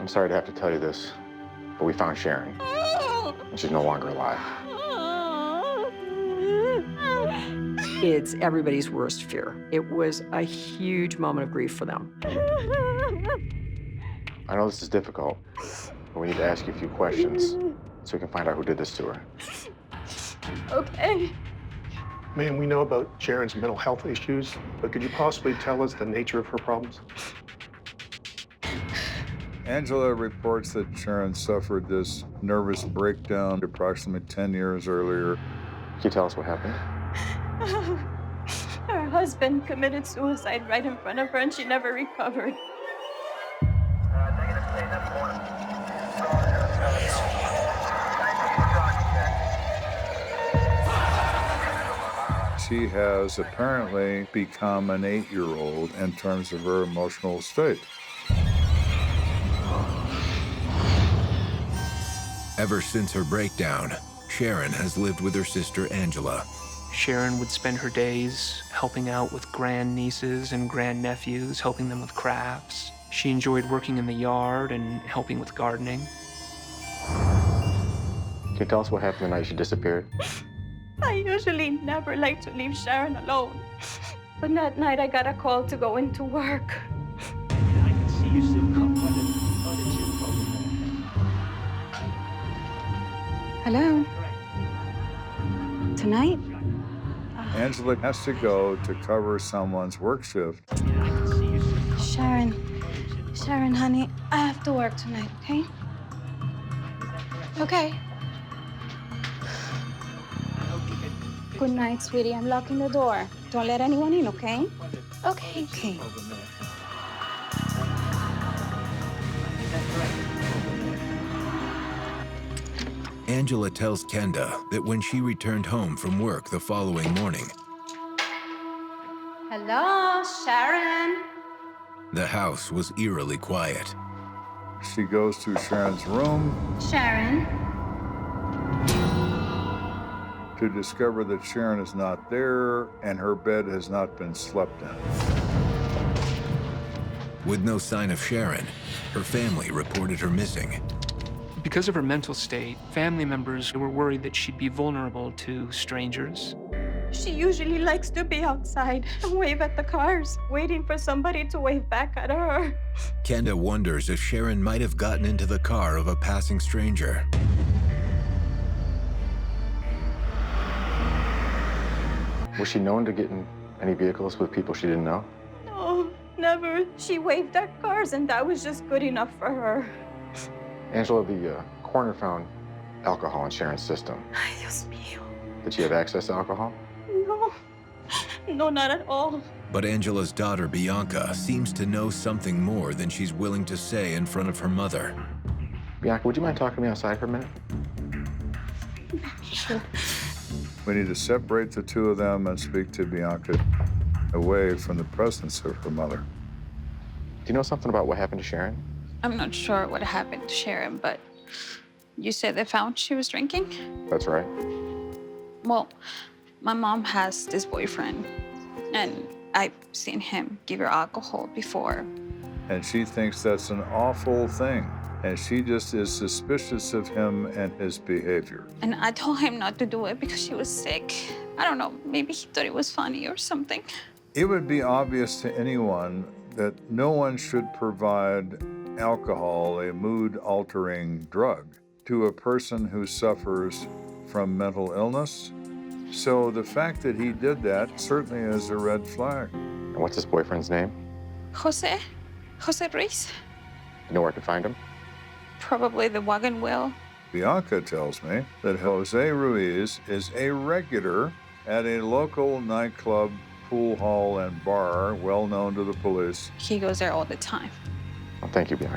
I'm sorry to have to tell you this, but we found Sharon, and she's no longer alive. It's everybody's worst fear. It was a huge moment of grief for them. I know this is difficult, but we need to ask you a few questions so we can find out who did this to her. Okay. Ma'am, we know about Sharon's mental health issues, but could you possibly tell us the nature of her problems? Angela reports that Sharon suffered this nervous breakdown approximately 10 years earlier. Can you tell us what happened? Her husband committed suicide right in front of her, and she never recovered. She has apparently become an 8-year-old in terms of her emotional state. Ever since her breakdown, Sharon has lived with her sister Angela. Sharon would spend her days helping out with grandnieces and grandnephews, helping them with crafts. She enjoyed working in the yard and helping with gardening. Can you tell us what happened the night she disappeared? I usually never like to leave Sharon alone. But that night I got a call to go into work. I can see you still come. Hello? Tonight? Angela has to go to cover someone's work shift. Sharon, honey, I have to work tonight, okay? Okay. Good night, sweetie. I'm locking the door. Don't let anyone in, okay? Okay. Okay. Angela tells Kenda that when she returned home from work the following morning, Hello, Sharon. the house was eerily quiet. She goes to Sharon's room Sharon. to discover that Sharon is not there and her bed has not been slept in. With no sign of Sharon, her family reported her missing. Because of her mental state, family members were worried that she'd be vulnerable to strangers. She usually likes to be outside and wave at the cars, waiting for somebody to wave back at her. Kenda wonders if Sharon might have gotten into the car of a passing stranger. Was she known to get in any vehicles with people she didn't know? No, never. She waved at cars, and that was just good enough for her. Angela, the coroner found alcohol in Sharon's system. Ay, Dios mío. Did she have access to alcohol? No, not at all. But Angela's daughter, Bianca, seems to know something more than she's willing to say in front of her mother. Bianca, would you mind talking to me outside for a minute? Sure. We need to separate the two of them and speak to Bianca away from the presence of her mother. Do you know something about what happened to Sharon? I'm not sure what happened to Sharon, but you said they found she was drinking? That's right. Well, my mom has this boyfriend, and I've seen him give her alcohol before. And she thinks that's an awful thing. And she just is suspicious of him and his behavior. And I told him not to do it because she was sick. I don't know, maybe he thought it was funny or something. It would be obvious to anyone that no one should provide alcohol, a mood-altering drug, to a person who suffers from mental illness. So the fact that he did that certainly is a red flag. And what's his boyfriend's name? Jose Ruiz, You know where I can find him? probably the wagon wheel. Bianca tells me that Jose Ruiz is a regular at a local nightclub, pool hall, and bar well known to the police. He goes there all the time. Well, thank you, Bianca.